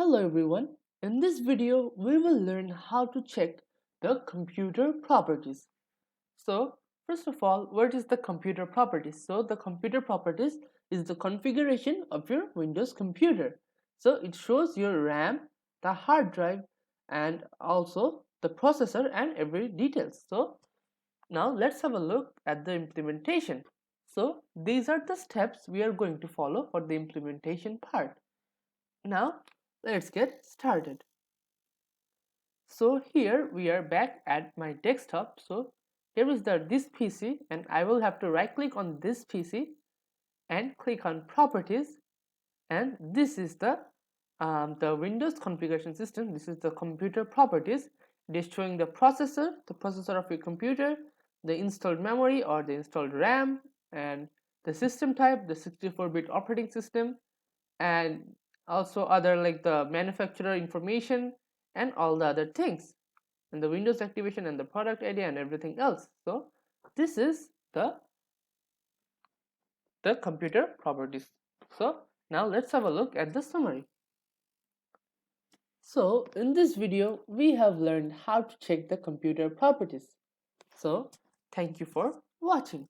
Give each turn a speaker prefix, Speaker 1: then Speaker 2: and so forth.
Speaker 1: Hello everyone. In this video, we will learn how to check the computer properties. So, first of all, what is the computer properties? So, the computer properties is the configuration of your Windows computer. So, it shows your RAM, the hard drive, and also the processor and every details. So, now let's have a look at the implementation. So, these are the steps we are going to follow for the implementation part. Now, let's get started. So here we are back at my desktop. So here is this PC, and I will have to right click on this PC and click on properties, and this is the Windows configuration system. This is the computer properties. It is showing the processor of your computer, the installed memory or the installed RAM, and the system type, the 64-bit operating system, and also other like the manufacturer information and all the other things, and the Windows activation and the product ID and everything else. So this is the computer properties. So now let's have a look at the summary. So in this video we have learned how to check the computer properties. So thank you for watching.